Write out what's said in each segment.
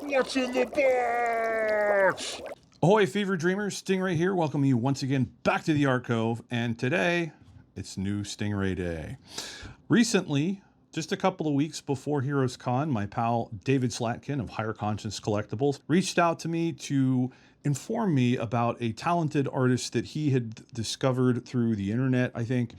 What's in the box? Ahoy, fever dreamers! Stingray here, welcoming you once again back to the Art Cove, and today it's New Stingray Day. Recently, just a couple of weeks before Heroes Con, my pal David Slatkin of Higher Conscience Collectibles reached out to me to inform me about a talented artist that he had discovered through the internet, I think.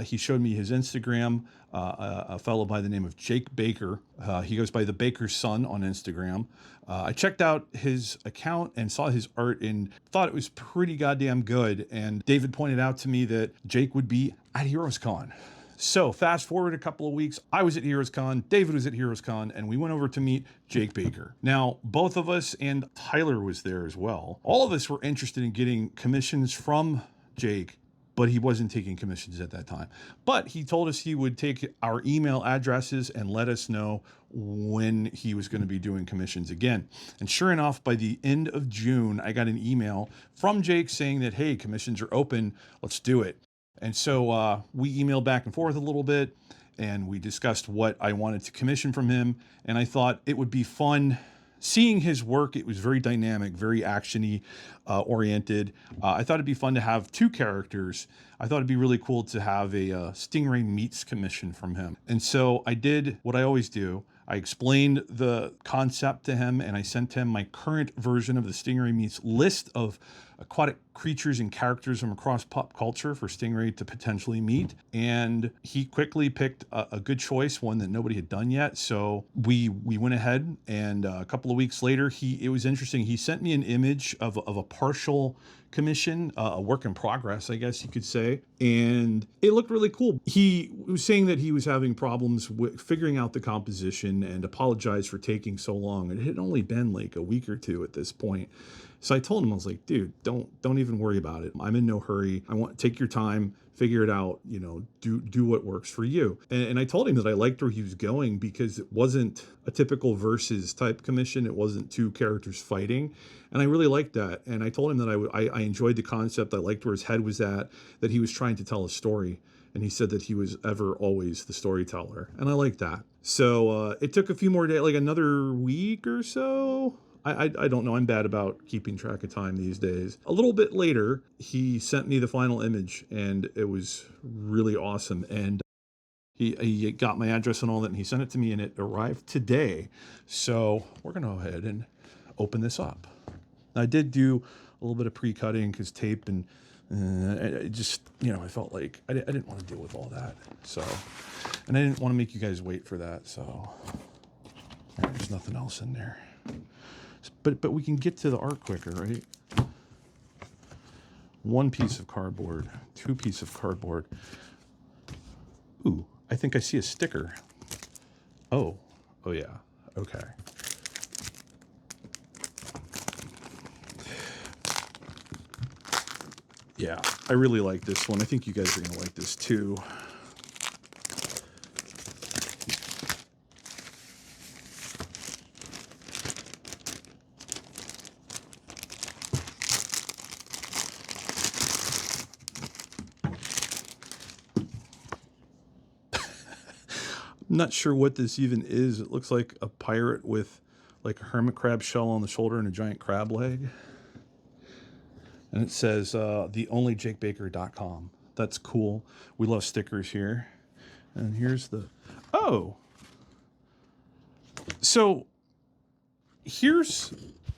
He showed me his Instagram, a fellow by the name of Jake Baker. He goes by the Baker's Son on Instagram. I checked out his account and saw his art and thought it was pretty goddamn good. And David pointed out to me that Jake would be at Heroes Con. So fast forward a couple of weeks, I was at Heroes Con, David was at Heroes Con, and we went over to meet Jake Baker. Now, both of us, and Tyler was there as well, all of us were interested in getting commissions from Jake, but he wasn't taking commissions at that time. But he told us he would take our email addresses and let us know when he was going to be doing commissions again. And sure enough, by the end of June, I got an email from Jake saying that, hey, commissions are open, let's do it. And so we emailed back and forth a little bit, and we discussed what I wanted to commission from him. And I thought it would be fun seeing his work. It was very dynamic, very action-y oriented. I thought it'd be fun to have two characters. I thought it'd be really cool to have a Stingray Meets commission from him. And so I did what I always do. I explained the concept to him, and I sent him my current version of the Stingray Meets list of aquatic creatures and characters from across pop culture for Stingray to potentially meet. And he quickly picked a good choice, one that nobody had done yet. So we went ahead, and a couple of weeks later, it was interesting. He sent me an image of a partial commission, a work in progress, I guess you could say. And it looked really cool. He was saying that he was having problems with figuring out the composition and apologized for taking so long. It had only been like a week or two at this point. So I told him, I was like, dude, don't even worry about it. I'm in no hurry. Take your time, figure it out, you know, do what works for you. And I told him that I liked where he was going because it wasn't a typical versus type commission. It wasn't two characters fighting. And I really liked that. And I told him that I enjoyed the concept. I liked where his head was at, that he was trying to tell a story. And he said that he was ever always the storyteller. And I like that. So it took a few more days, like another week or so. I don't know. I'm bad about keeping track of time these days. A little bit later, he sent me the final image, and it was really awesome. And he got my address and all that, and he sent it to me, and it arrived today. So we're going to go ahead and open this up. I did do a little bit of pre-cutting because tape and it just, you know, I felt like I didn't want to deal with all that. So, and I didn't want to make you guys wait for that. So there's nothing else in there. But we can get to the art quicker, right? One piece of cardboard, two pieces of cardboard. Ooh, I think I see a sticker. Oh yeah, okay. Yeah, I really like this one. I think you guys are gonna like this too. I'm not sure what this even is. It looks like a pirate with like a hermit crab shell on the shoulder and a giant crab leg. And it says theonlyjakebaker.com. That's cool. We love stickers here. And here's the, oh. So here's,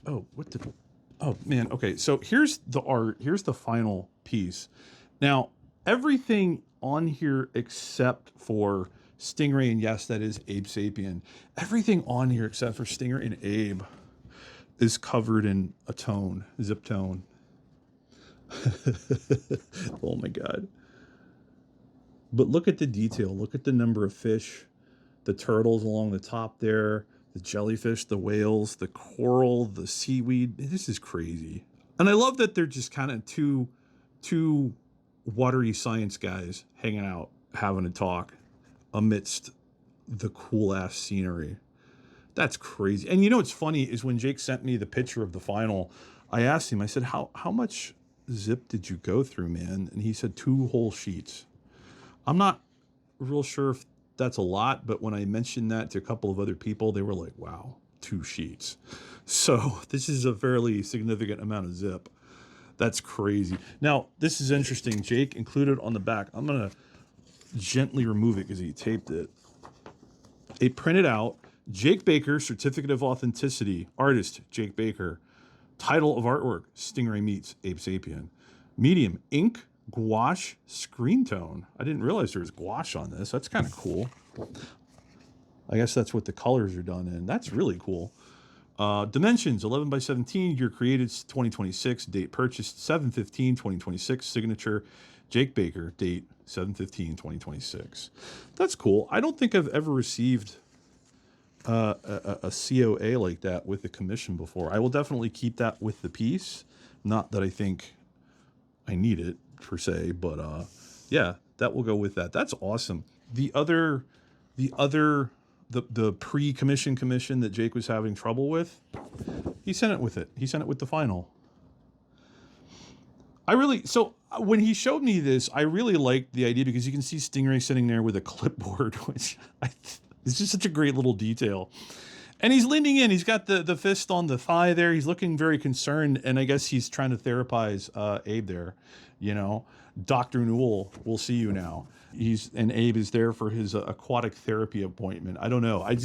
oh, what the, oh man, okay. So here's the art. Here's the final piece. Now, everything on here except for Stingray, and yes, that is Abe Sapien. Everything on here except for Stingray and Abe is covered in a tone, zip tone. Oh my God. But look at the detail. Look at the number of fish, the turtles along the top there, the jellyfish, the whales, the coral, the seaweed. This is crazy. And I love that they're just kind of two watery science guys hanging out, having a talk amidst the cool ass scenery. That's crazy. And you know what's funny is when Jake sent me the picture of the final, I asked him, I said, how much zip did you go through, man? And he said 2 whole sheets. I'm not real sure if that's a lot, but when I mentioned that to a couple of other people, they were like, wow, 2 sheets. So this is a fairly significant amount of zip. That's crazy. Now, this is interesting. Jake included on the back. I'm going to gently remove it because he taped it. It printed out Jake Baker, Certificate of Authenticity, artist Jake Baker. Title of artwork, Stingray meets Ape Sapien. Medium, ink, gouache, screen tone. I didn't realize there was gouache on this. That's kind of cool. I guess that's what the colors are done in. That's really cool. Dimensions, 11 by 17, year created 2026, date purchased 7/15/2026, signature Jake Baker, date 7/15/2026. That's cool. I don't think I've ever received a COA like that with a commission before. I will definitely keep that with the piece. Not that I think I need it per se, but yeah, that will go with that. That's awesome. The pre-commission commission that Jake was having trouble with, he sent it with it. He sent it with the final. So when he showed me this, I really liked the idea because you can see Stingray sitting there with a clipboard, which it's just such a great little detail. And he's leaning in. He's got the fist on the thigh there. He's looking very concerned, and I guess he's trying to therapize Abe there. You know, Dr. Newell, we'll see you now. And Abe is there for his aquatic therapy appointment. I don't know. I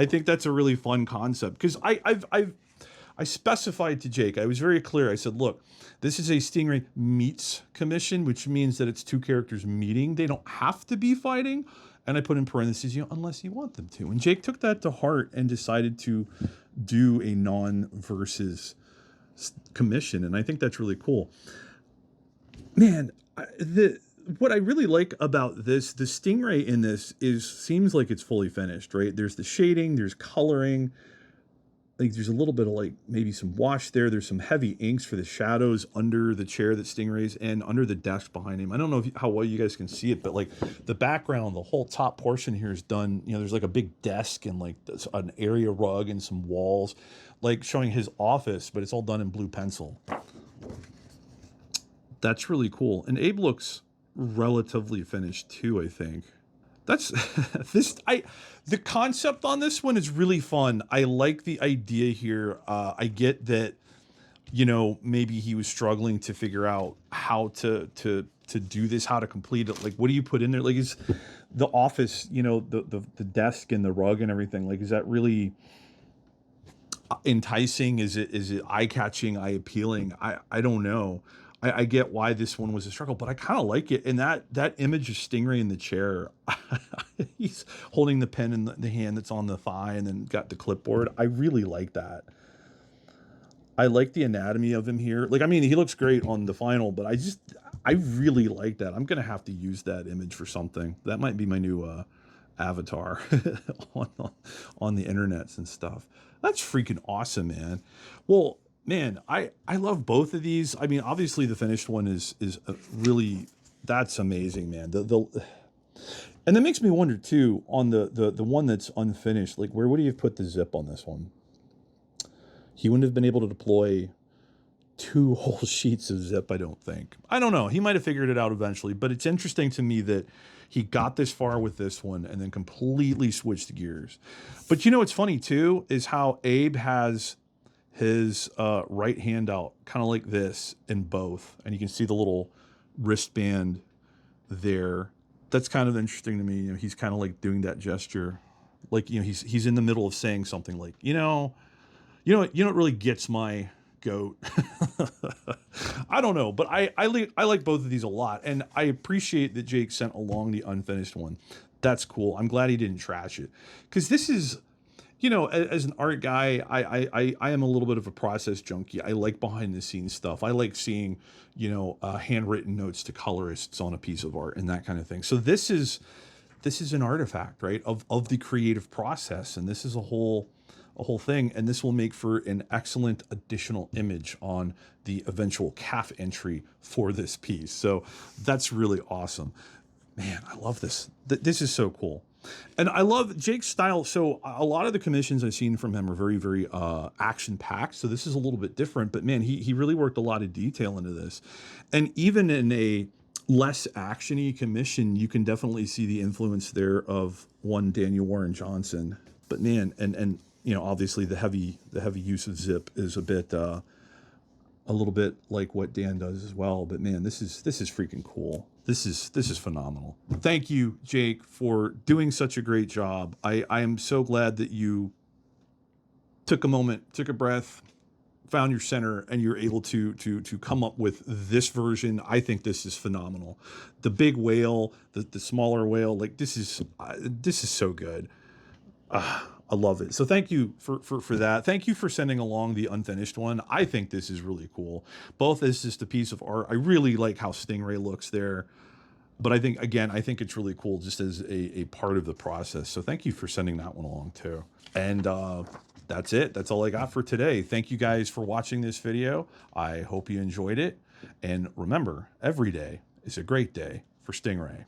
think that's a really fun concept because I specified to Jake. I was very clear. I said, look, this is a Stingray meets commission, which means that it's 2 characters meeting. They don't have to be fighting. And I put in parentheses, unless you want them to. And Jake took that to heart and decided to do a non-versus commission. And I think that's really cool. Man, what I really like about this, the Stingray in this seems like it's fully finished, right? There's the shading, there's coloring. Like there's a little bit of like maybe some wash there. There's some heavy inks for the shadows under the chair that Stingray's in, under the desk behind him. I don't know how well you guys can see it, but like the background, the whole top portion here is done. There's like a big desk and like an area rug and some walls, like showing his office, but it's all done in blue pencil. That's really cool. And Abe looks relatively finished too, I think. That's the concept on this one is really fun. I like the idea here. I get that, maybe he was struggling to figure out how to do this, how to complete it. Like, what do you put in there? Like, is the office, the desk and the rug and everything, like, is that really enticing? Is it eye-catching, eye-appealing? I don't know. I get why this one was a struggle, but I kind of like it. And that image of Stingray in the chair, he's holding the pen in the hand that's on the thigh and then got the clipboard. I really like that. I like the anatomy of him here. Like, I mean, he looks great on the final, but I really like that. I'm going to have to use that image for something. That might be my new avatar on the internets and stuff. That's freaking awesome, man. Well, man, I love both of these. I mean, obviously the finished one is really, that's amazing, man. And that makes me wonder too, on the one that's unfinished, like where would he have put the zip on this one? He wouldn't have been able to deploy 2 whole sheets of zip, I don't think. I don't know. He might have figured it out eventually, but it's interesting to me that he got this far with this one and then completely switched gears. But what's funny too is how Abe has his right hand out kind of like this in both, and you can see the little wristband there. That's kind of interesting to me. He's kind of like doing that gesture, like he's in the middle of saying something like you know what really gets my goat. I don't know, but I like both of these a lot, and I appreciate that Jake sent along the unfinished one. That's cool. I'm glad he didn't trash it, because this is, as an art guy, I am a little bit of a process junkie. I like behind the scenes stuff. I like seeing, handwritten notes to colorists on a piece of art and that kind of thing. So this is an artifact, right, of the creative process, and this is a whole thing, and this will make for an excellent additional image on the eventual calf entry for this piece. So that's really awesome. Man, I love this. This is so cool. And I love Jake's style. So a lot of the commissions I've seen from him are very, very action-packed. So this is a little bit different. But man, he really worked a lot of detail into this. And even in a less actiony commission, you can definitely see the influence there of one Daniel Warren Johnson. But man, and you know, obviously the heavy use of zip is a bit a little bit like what Dan does as well. But man, this is freaking cool. This is phenomenal. Thank you, Jake, for doing such a great job. I am so glad that you took a moment, took a breath, found your center, and you're able to come up with this version. I think this is phenomenal. The big whale, the smaller whale, like this is so good. I love it. So thank you for that. Thank you for sending along the unfinished one. I think this is really cool. Both as just a piece of art. I really like how Stingray looks there. But I think, again, I think it's really cool just as a part of the process. So thank you for sending that one along too. And that's it. That's all I got for today. Thank you guys for watching this video. I hope you enjoyed it. And remember, every day is a great day for Stingray.